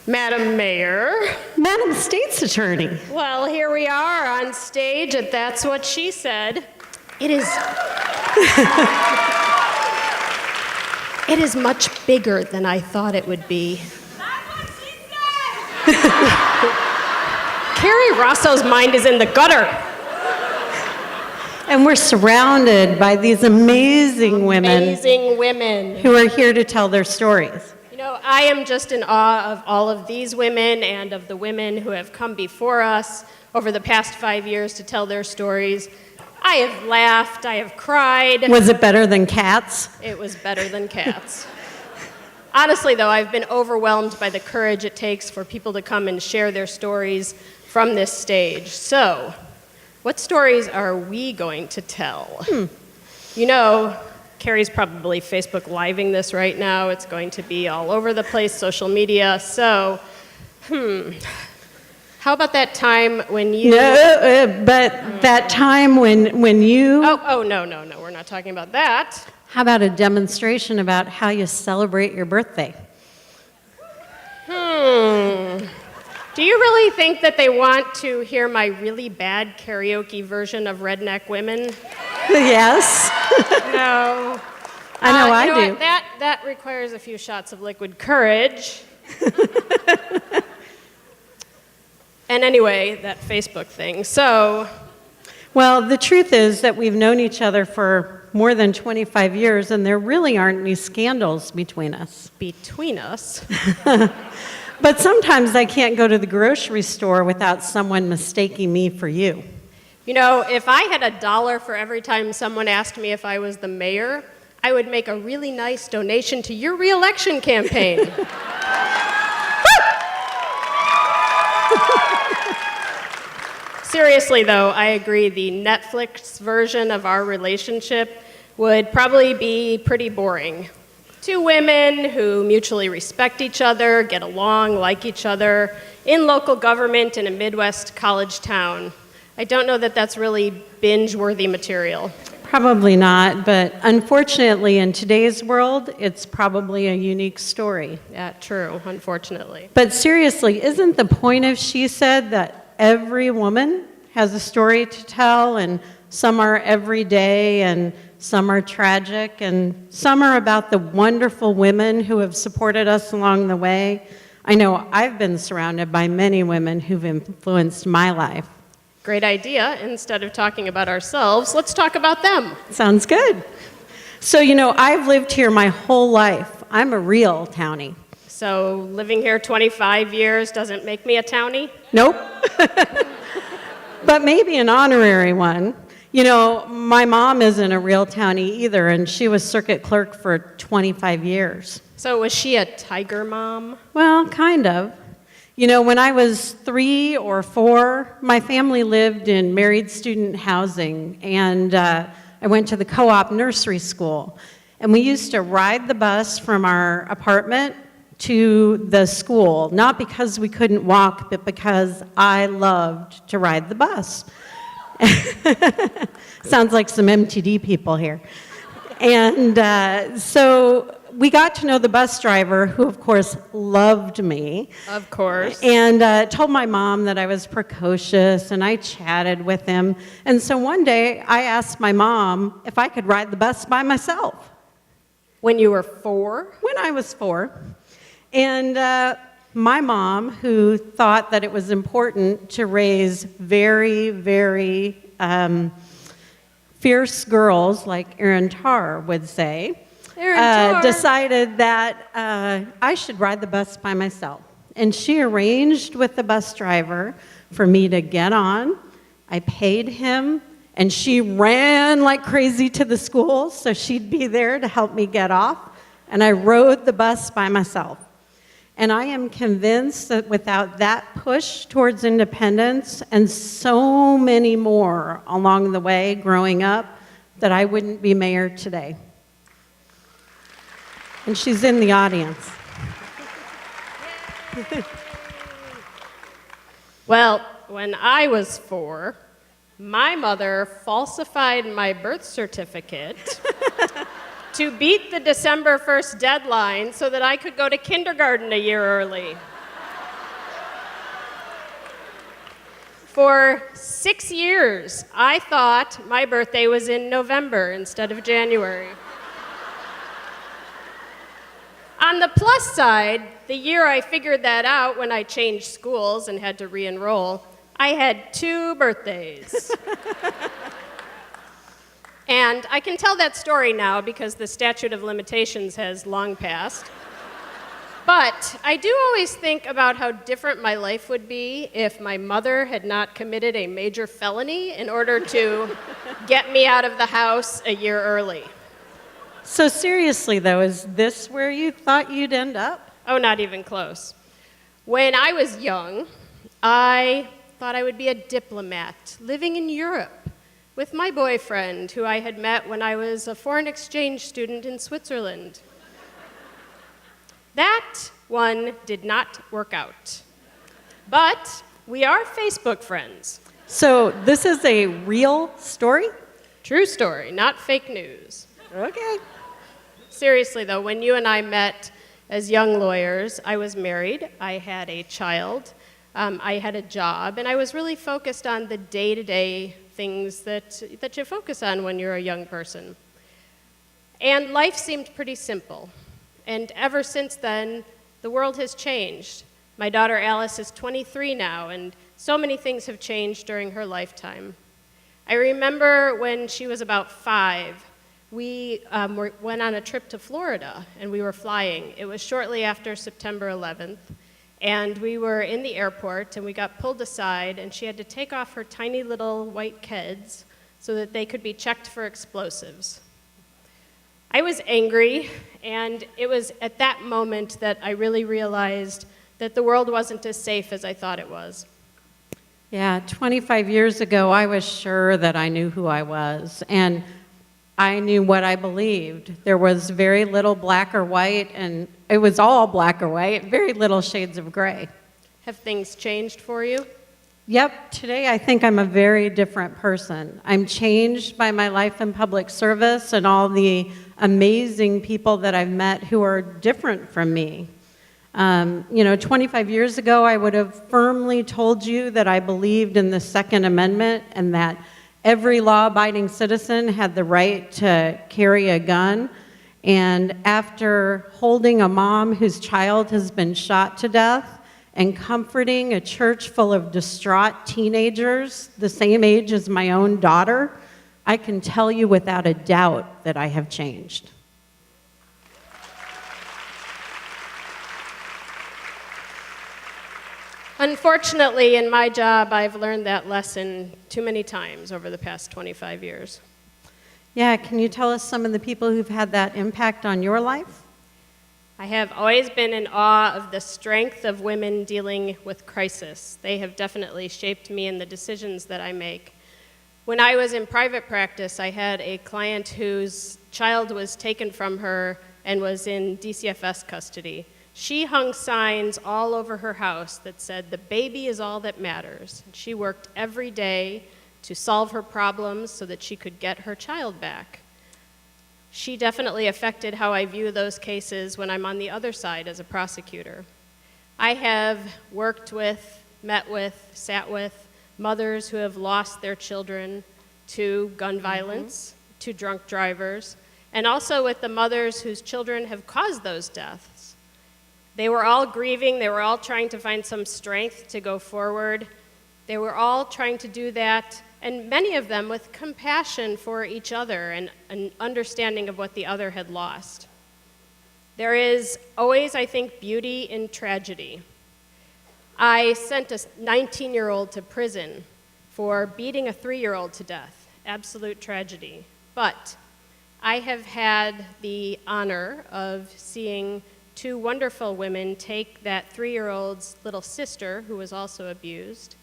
Madam Mayor. Madam State's Attorney. Well, here we are on stage at That's What She Said. It is... It is much bigger than I thought it would be. That's what she said! Carrie Rosso's mind is in the gutter. And we're surrounded by these amazing women who are here to tell their stories. You know, I am just in awe of all of these women and of the women who have come before us over the past 5 years to tell their stories. I have laughed, I have cried. Was it better than Cats? It was better than Cats. Honestly, though, I've been overwhelmed by the courage it takes for people to come and share their stories from this stage. So, what stories are we going to tell? You know, Carrie's probably Facebook Living this right now. It's going to be all over the place, social media. So, how about that time when you... No, but that time when you... Oh, no, we're not talking about that. How about a demonstration about how you celebrate your birthday? Do you really think that they want to hear my really bad karaoke version of Redneck Women? Yes. No. I know I do. What? That requires a few shots of liquid courage. And anyway, that Facebook thing. So... Well, the truth is that we've known each other for more than 25 years, and there really aren't any scandals between us. Between us? But sometimes I can't go to the grocery store without someone mistaking me for you. You know, if I had $1 for every time someone asked me if I was the mayor, I would make a really nice donation to your re-election campaign. Seriously, though, I agree the Netflix version of our relationship would probably be pretty boring. Two women who mutually respect each other, get along, like each other, in local government in a Midwest college town. I don't know that that's really binge-worthy material. Probably not, but unfortunately in today's world, it's probably a unique story. Yeah, true, unfortunately. But seriously, isn't the point of She Said that every woman has a story to tell, and some are everyday, and some are tragic, and some are about the wonderful women who have supported us along the way? I know I've been surrounded by many women who've influenced my life. Great idea. Instead of talking about ourselves, let's talk about them. Sounds good. So, you know, I've lived here my whole life. I'm a real townie. So living here 25 years doesn't make me a townie? Nope. But maybe an honorary one. You know, my mom isn't a real townie either, and she was circuit clerk for 25 years. So was she a tiger mom? Well, kind of. You know, when I was 3 or 4, my family lived in married student housing, and I went to the co-op nursery school. And we used to ride the bus from our apartment to the school, not because we couldn't walk, but because I loved to ride the bus. Sounds like some MTD people here. And so we got to know the bus driver, who of course loved me. Of course. And told my mom that I was precocious, and I chatted with him. And so one day I asked my mom if I could ride the bus by myself. When you were 4? When I was 4. And my mom, who thought that it was important to raise very, very fierce girls, like Erin Tarr would say, decided that I should ride the bus by myself. And she arranged with the bus driver for me to get on. I paid him, and she ran like crazy to the school so she'd be there to help me get off. And I rode the bus by myself. And I am convinced that without that push towards independence and so many more along the way growing up, that I wouldn't be mayor today. And she's in the audience. Well, when I was 4, my mother falsified my birth certificate to beat the December 1st deadline so that I could go to kindergarten a year early. For 6 years, I thought my birthday was in November instead of January. On the plus side, the year I figured that out when I changed schools and had to re-enroll, I had 2 birthdays. And I can tell that story now because the statute of limitations has long passed. But I do always think about how different my life would be if my mother had not committed a major felony in order to get me out of the house a year early. So seriously, though, is this where you thought you'd end up? Oh, not even close. When I was young, I thought I would be a diplomat living in Europe with my boyfriend, who I had met when I was a foreign exchange student in Switzerland. That one did not work out. But we are Facebook friends. So this is a real story? True story, not fake news. Okay. Seriously, though, when you and I met as young lawyers, I was married, I had a child, I had a job, and I was really focused on the day-to-day things that you focus on when you're a young person. And life seemed pretty simple. And ever since then, the world has changed. My daughter Alice is 23 now, and so many things have changed during her lifetime. I remember when she was about 5, we went on a trip to Florida, and we were flying. It was shortly after September 11th, and we were in the airport, and we got pulled aside, and she had to take off her tiny little white kids so that they could be checked for explosives. I was angry, and it was at that moment that I really realized that the world wasn't as safe as I thought it was. Yeah, 25 years ago, I was sure that I knew who I was, and I knew what I believed. There was very little black or white, and it was all black or white, very little shades of gray. Have things changed for you? Yep, today I think I'm a very different person. I'm changed by my life in public service and all the amazing people that I've met who are different from me. 25 years ago, I would have firmly told you that I believed in the Second Amendment and that every law-abiding citizen had the right to carry a gun. And after holding a mom whose child has been shot to death, and comforting a church full of distraught teenagers the same age as my own daughter, I can tell you without a doubt that I have changed. Unfortunately, in my job, I've learned that lesson too many times over the past 25 years. Yeah, can you tell us some of the people who've had that impact on your life? I have always been in awe of the strength of women dealing with crisis. They have definitely shaped me in the decisions that I make. When I was in private practice, I had a client whose child was taken from her and was in DCFS custody. She hung signs all over her house that said, "The baby is all that matters." She worked every day to solve her problems so that she could get her child back. She definitely affected how I view those cases when I'm on the other side as a prosecutor. I have worked with, met with, sat with mothers who have lost their children to gun violence, to drunk drivers, and also with the mothers whose children have caused those deaths. They were all grieving, they were all trying to find some strength to go forward. They were all trying to do that, and many of them with compassion for each other and an understanding of what the other had lost. There is always, I think, beauty in tragedy. I sent a 19-year-old to prison for beating a 3-year-old to death. Absolute tragedy. But I have had the honor of seeing 2 wonderful women take that 3-year-old's little sister, who was also abused,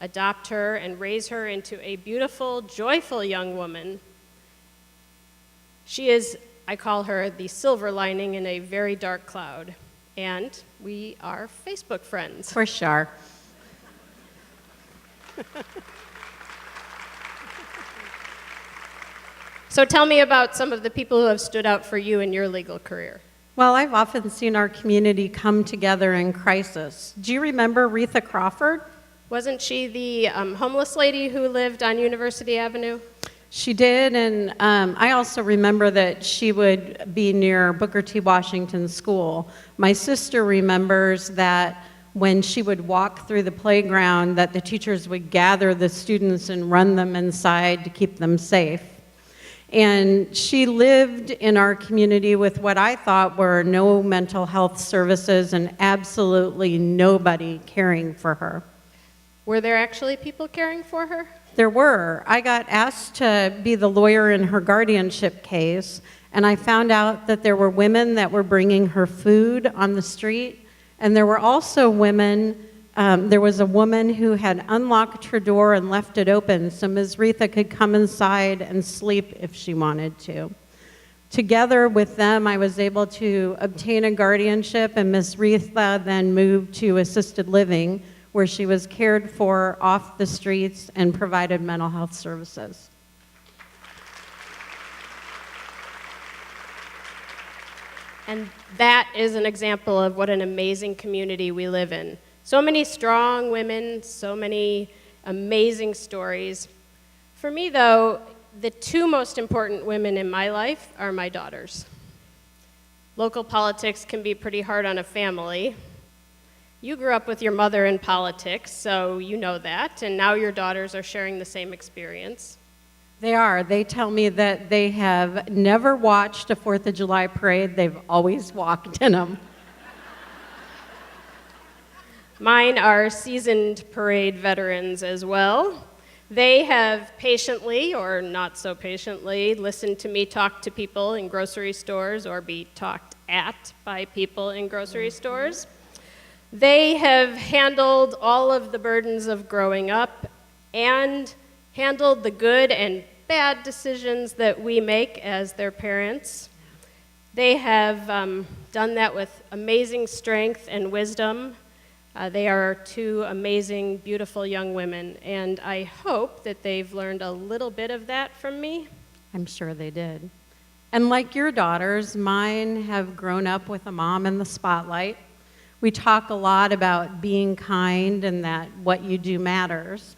adopt her and raise her into a beautiful, joyful young woman. She is, I call her, the silver lining in a very dark cloud. And we are Facebook friends. For sure. So tell me about some of the people who have stood out for you in your legal career. Well, I've often seen our community come together in crisis. Do you remember Retha Crawford? Wasn't she the homeless lady who lived on University Avenue? She did, and I also remember that she would be near Booker T. Washington School. My sister remembers that when she would walk through the playground, that the teachers would gather the students and run them inside to keep them safe. And she lived in our community with what I thought were no mental health services and absolutely nobody caring for her. Were there actually people caring for her? There were. I got asked to be the lawyer in her guardianship case, and I found out that there were women that were bringing her food on the street, and there were also women, there was a woman who had unlocked her door and left it open so Ms. Retha could come inside and sleep if she wanted to. Together with them, I was able to obtain a guardianship, and Ms. Retha then moved to assisted living, where she was cared for off the streets and provided mental health services. And that is an example of what an amazing community we live in. So many strong women, so many amazing stories. For me, though, the two most important women in my life are my daughters. Local politics can be pretty hard on a family. You grew up with your mother in politics, so you know that, and now your daughters are sharing the same experience. They are. They tell me that they have never watched a 4th of July parade. They've always walked in them. Mine are seasoned parade veterans as well. They have patiently, or not so patiently, listened to me talk to people in grocery stores or be talked at by people in grocery stores. They have handled all of the burdens of growing up and handled the good and bad decisions that we make as their parents. They have done that with amazing strength and wisdom. They are two amazing, beautiful young women, and I hope that they've learned a little bit of that from me. I'm sure they did. And like your daughters, mine have grown up with a mom in the spotlight. We talk a lot about being kind and that what you do matters.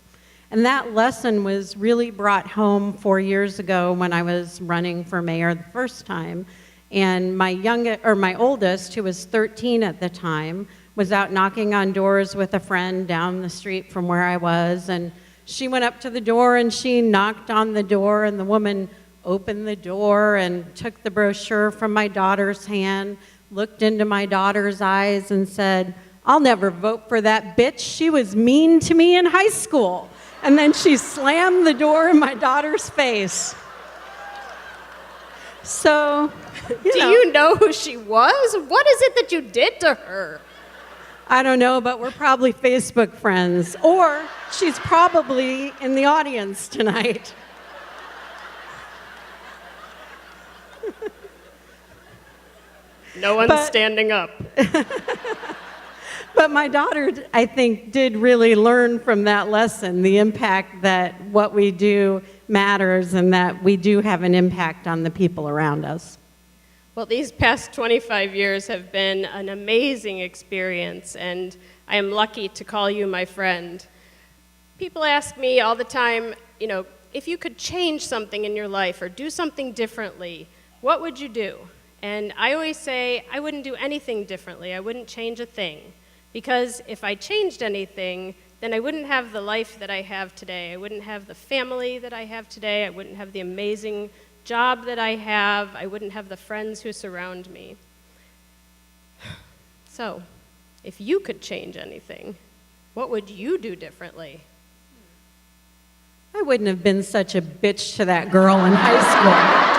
And that lesson was really brought home 4 years ago when I was running for mayor the first time. And my oldest, who was 13 at the time, was out knocking on doors with a friend down the street from where I was. And she went up to the door and she knocked on the door, and the woman opened the door and took the brochure from my daughter's hand, looked into my daughter's eyes and said, "I'll never vote for that bitch. She was mean to me in high school." And then she slammed the door in my daughter's face. So, Do you know who she was? What is it that you did to her? I don't know, but we're probably Facebook friends. Or she's probably in the audience tonight. No one's standing up. But my daughter, I think, did really learn from that lesson, the impact that what we do matters and that we do have an impact on the people around us. Well, these past 25 years have been an amazing experience, and I am lucky to call you my friend. People ask me all the time, if you could change something in your life or do something differently, what would you do? And I always say, I wouldn't do anything differently. I wouldn't change a thing. Because if I changed anything, then I wouldn't have the life that I have today. I wouldn't have the family that I have today. I wouldn't have the amazing job that I have. I wouldn't have the friends who surround me. So, if you could change anything, what would you do differently? I wouldn't have been such a bitch to that girl in high school.